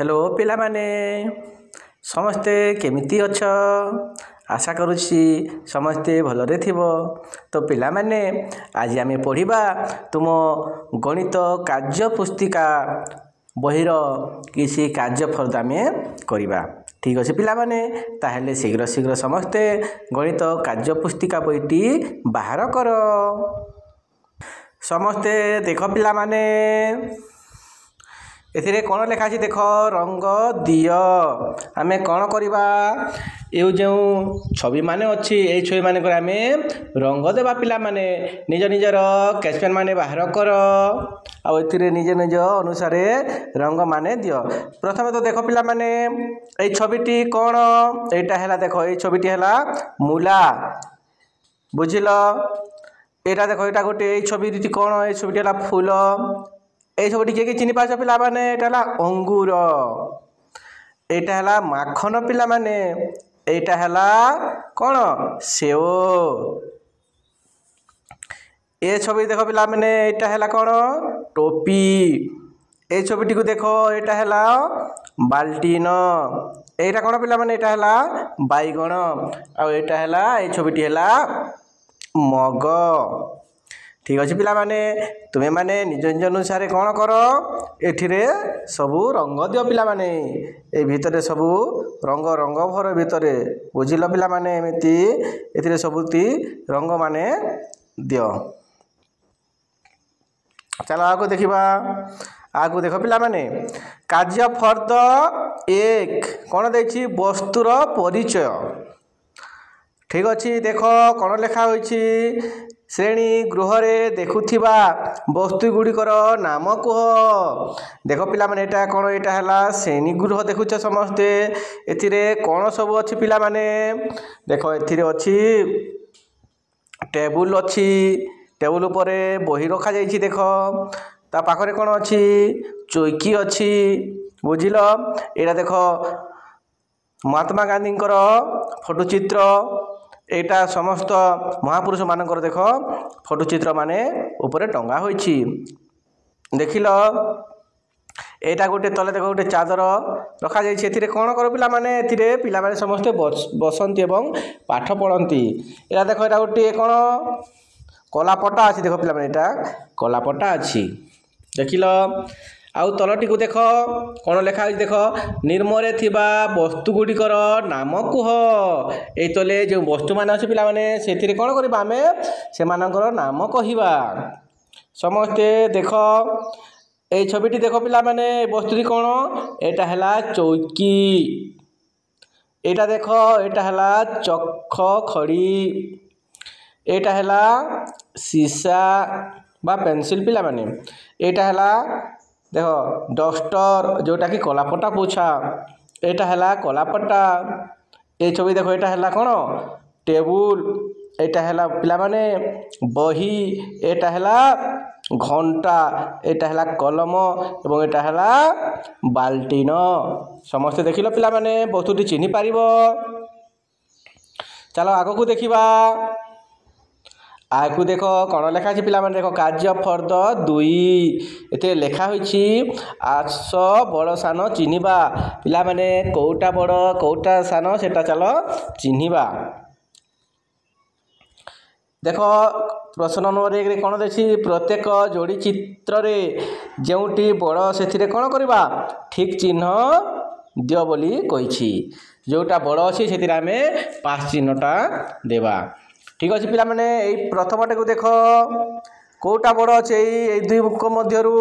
Hello पिला माने समस्ते केमिति अछ आशा करुछि समस्ते भलरे थिबो। तो पिला माने आज आमे पढ़िबा तुम गणित कार्य पुस्तिका बहिर किसी कार्य फर्द आमे करिबा। ठीक अछि पिला माने ताहेले शीघ्र शीघ्र समस्ते गणित कार्य पुस्तिका बहिटी बाहर कर। समस्ते देख पिला माने एथिरे कौन लेखा अछि देख रंग दियो। आमे कौन करिबा ए जो छवि माने अछि ए छवि माने कर आमे रंग देबा पिला माने निज निजर कैचपेन माने बाहर कर आ एथिरे निज निज अनुसार रंग माने दियो। प्रथमे तो देख पिला माने ए छविटी कौन एटा हैला देख ए छविटी हैला मूला बुझिलो। एटा देख एटा गोटे ए छविटी कौन ए छविटी हैला फूल। ए छविटी के चिनि पाछ पिला माने एटा हैला अंगूर एटा हैला माखन पिला माने एटा हैला कौन सेव। ए छवि देख पिला माने एटा हैला कौन टोपी। ए छविटी को देखो एटा हैला बाल्टीन। एटा कौन पिला माने एटा हैला बैगण आ एटा हैला ए छविटी हैला मग। ठीक अछि पिला माने तुमे माने निज निज अनुसार कौन कर एथिरे सबु रंग दियो पिला माने ए भितरे सबु रंग रंग भर भितरे बुझिलो पिला माने एमिति एथिरे सबुती रंग माने दियो। चलो आगो देखिबा आगो देखो पिला माने कार्य फर्द 1 कौन देछि वस्तुर परिचय। ठीक अछि देखो कौन लेखा होइछि श्रेणी गृह रे देखुथिबा वस्तु गुड़िकर नाम कह। देख पिला माने एटा कौन एटा हैला श्रेणी गृह देखुछ समस्ते एथिरे कौन सब अछि पिला माने देख एथिरे अछि टेबुल अछि टेबुल ऊपर बही रखा जाइछि देख ता पाखरे कौन अछि चौकी अछि बुझिलो। एटा देख महात्मा गांधी फोटो चित्र एटा समस्त महापुरुष मानकर देख फोटो चित्र माने ऊपर टंगा होइछि देखिलो। एटा गोटे तले देख गोटे चादर रखा जाइछि एथिरे कौन कर पिला माने एथिरे पिला माने समस्त बसंती एवं पाठ पढ़ंती। एटा देख एटा गोटे कौन कलापटा अछि देख पिला माने एटा कलापटा अछि देखिलो। आउ तलटी को देख कौन लेखा अछि देख निर्मरे थिबा वस्तु गुड़िकर नाम कुह। ए तले जो वस्तु माने अछि पिला माने सेथिरे कौन करिबा आमे से मानकर नाम कहिबा। समस्ते देख ए छविटी देख पिला माने वस्तुटी कौन एटा हैला चौकी। एटा देख एटा हैला चख खड़ी एटा हैला सीसा बा पेंसिल पिला माने एटा हैला देख डस्टर जोटा कि कलापटा पोछा एटा हैला कलापटा। ए छवि देख एटा हैला कौन टेबुल एटा हैला पिला माने बही एटा हैला घंटा एटा हैला कलम एवं एटा हैला बाल्टीन। समस्त देखिलो पिला माने वस्तुटी चिन्हि पारिबो। चलो आगो को देखिबा आगो देख कौन लेखा अछि पिला माने देख कार्य फर्द 2 एते लेखा होइछि आस बड़ सान चिन्हिबा। पिला माने कोउटा बड़ कोउटा सान सेटा चलो चिन्हिबा। देख प्रश्न नंबर 1 रे कौन देछि प्रत्येक जोड़ी चित्र रे जेउटी बड़ सेथिरे कौन करिबा ठीक चिन्ह दियो बोली कहिछि। जोटा बड़ अछि सेथिरे आमे पास चिन्हटा देबा। ठीक अछि पिला माने एई प्रथमटे को देख कोउटा बड़ अछि एई दुई को मध्यरु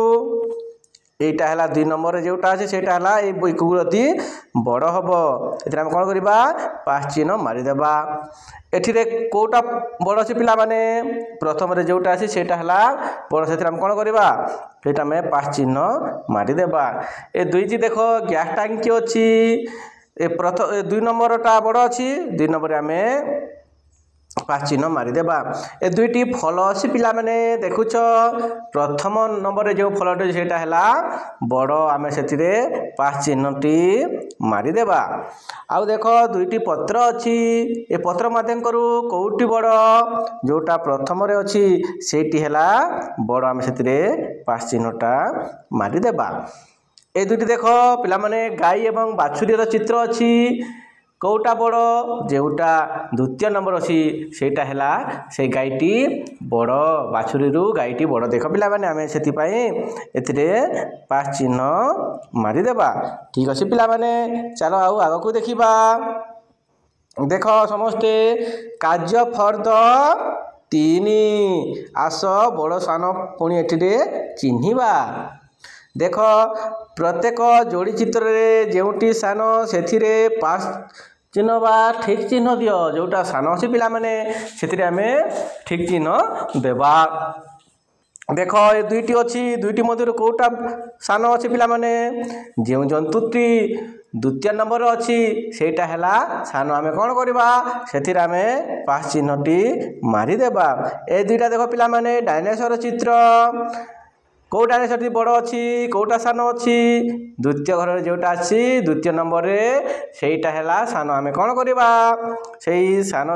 एटा हैला 2 नंबर रे जोटा अछि सेटा हैला एई बुकुरती बड़ हबो एथिरे हम कोन करिबा पास चिन्ह मारि देबा। एथिरे कोउटा बड़ अछि पिला माने प्रथम रे जोटा अछि सेटा हैला बड़ सेथिरे हम कोन करिबा सेटा में पास चिन्ह मारि देबा। ए दुईटी देखो गैस टंकी अछि ए प्रथम 2 नंबर टा बड़ अछि 2 नंबर रे हमें पास चिन्ह मारि देबा। ए दुईटी फल अछि पिला माने देखुछ प्रथम नंबर रे जो फलटे सेटा हैला बड़ आमे सेतिरे पास चिन्हटी मारि देबा। आउ देखो दुईटी पत्र अछि ए पत्र माध्यम करू कोउटी बड़ जोटा प्रथम रे अछि सेटी हैला बड़ आमे सेतिरे पास चिन्हटा मारि देबा। ए दुईटी देख पिलामाने गाई एवं बाछुरीर चित्र अच्छी कौटा बड़ जोटा द्वितीय नंबर अच्छी सेटा है से गाईटी बड़ बाछुरी गाईटी बड़ देख पिलामाने आमे सेतिपाई एथिरे पास चिन्ह मारिदेबा ठीक अच्छे पिलामाने चलो आउ आगकू देखिबा देख समस्ते कार्य फर्द 3 आस बड़ सान पुणी एठिरे चिन्हिबा देख प्रत्येक जोड़ी चित्र रे जोटी सान से पास चिन्ह बा ठीक चिन्ह दियो जोटा सान अच्छी पिला माने से आमे ठीक चिन्ह देबा देख ये दुईटी अच्छी दुईटी मध्य कौटा सान अच्छी पिला माने जो जंतुटी द्वितीय नंबर अच्छी सेटा है सान आमे कौन करवा से आमे पास चिन्हटी मारिदेबा ए दुईटा देख पिला माने डायनासोर चित्र कौ डायनासोर बड़ अच्छी कौटा सान अच्छी द्वितीय घर जोटा अच्छी द्वितीय नंबर रे सेटा है सान आमे कौन करवा से सान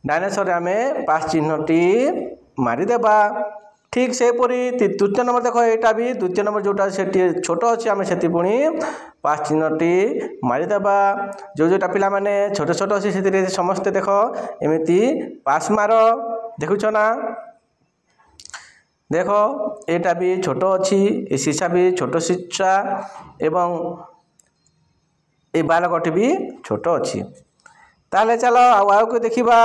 डायनासोर आमे पास चिन्हटी मारिदेबा ठीक सेपरी तृतीय नंबर देख यहाँ भी द्वितीय नंबर जोटा से छोट अच्छी आम से पुणी पास चिन्हटी मारिदेबा जोटा पिला माने छोट छोट अच्छी से समस्ते देख एमती पास मार देखुच ना देख यहाँ भी छोट अच्छी ये शीशा भी छोट शीशा एवं ये बालकटी भी छोट अच्छी ताले चलो आउ देखिबा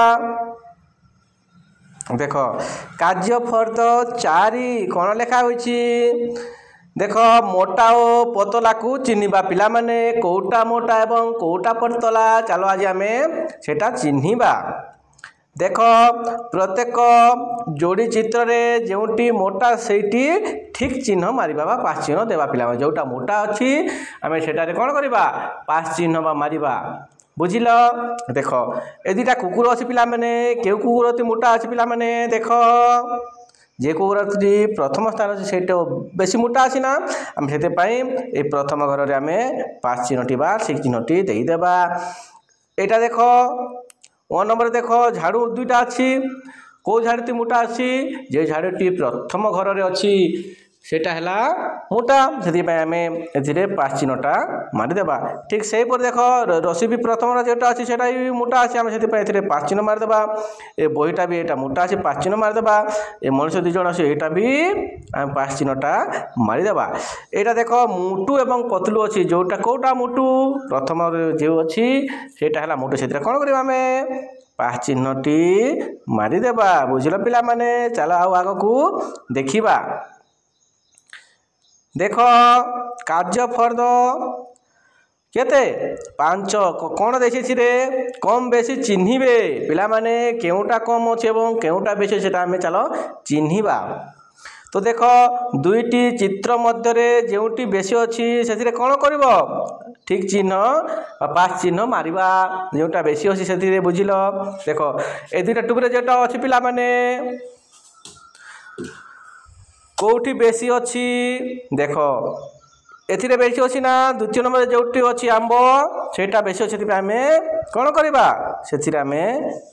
देख कार्य फर्द 4 कौन लिखा होइछि देख मोटा और पतला को चिन्हिबा पिला माने कौटा मोटा एवं कौटा पतला चलो आज आमे सेटा चिन्हिबा देख प्रत्येक जोड़ी चित्र रे जोटी मोटा सेठी ठीक चिन्ह मारिबा बा पास चिन्ह देबा पिला जोटा मोटा अच्छी आमे सेटारे कौन करबा पास चिन्ह बा मारिबा बुझिल देख ए दुईटा कुकुर अच्छी पिला माने केउ कुकुर अति मोटा अच्छी पिला माने देख जे कुकुरटी प्रथम स्थान अच्छे से बेसी मोटा अच्छी ना आम से ये प्रथम घर में आम पास चिन्हटी बा ठीक चिन्हटी देदेबा यहाँ देख 1 नंबर देख झाड़ू दुईटा अच्छी कौ झाड़ूटी मोटा अच्छी जे झाड़ूटी प्रथम घर में अच्छी सेटा है मोटा से आम ए पास चिन्हटा मारिदेबा ठीक से देख रसी भी प्रथम जोटा अच्छी से मोटा अच्छी आम से पास चिन्ह मारिदेबा ए बहीटा भी यहाँ मोटा अच्छी पास चिन्ह मारिदेबा ए मनुष्य 2 जन अच्छे यहाँ भी आम पास चिन्हटा मारिदेबा यहाँ देख मुटु एवं पतलू अच्छी जोटा कौटा मुटु प्रथम जो अच्छी सेटा है मुटु से कौन करवा आम पास चिन्हटी मारिदेबा बुझल पिला माने चलो आउ आगकू देखिबा देख कार्य फर्द केते 5 कौन देखी रे कम बेसी चिन्हिबे पिला माने केउटा कम अच्छे एवं केउटा बेसी सेटा आमे चलो चिन्हिबा तो देख दुईटी चित्र मध्य जोटी बेसी अच्छी से कौन कर ठीक चिन्ह पास चिन्ह मारिबा जोटा बेसी अच्छी से बुझिल देख ए दुईटा टुकरे जोटा अच्छी पिला माने कौटी बेसी अच्छी देख एथिरे बेसी अच्छी ना द्वितीय नंबर जोटी अच्छी आंब सेटा बेसी अच्छी आम कौन करवा से आम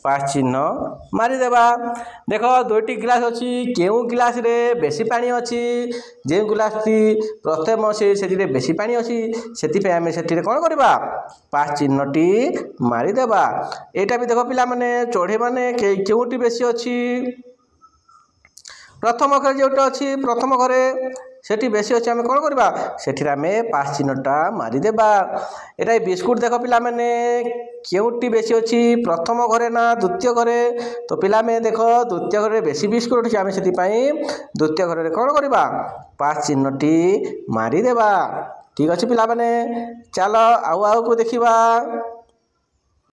पास चिन्ह मारिदेबा देख 2टी गिलास अच्छी केउ गिलास रे बेसी पानी अच्छी जे गिलास टी प्रथम अच्छी से बेसी पानी अच्छी से आम से कौन करवा पास चिन्हटी मारिदेबा यहाँ भी देख पिला माने चढ़े माने केउटी बेसी अच्छी प्रथम घर जोटा अच्छी प्रथम घरे सेठी बेसी अच्छे आम कौन करवा से आम पास चिन्हटा मारिदेबा यहाँ बिस्कुट देख पिला माने केउटी बेसी अच्छी प्रथम घरे ना द्वितीय घरे तो पिला में देख द्वितीय घरे बेसी बिस्कुट अच्छी आम से द्वितीय घरे कौन करवा पास चिन्हटी मारिदेबा ठीक अच्छे पिला माने चलो आउ को देखिबा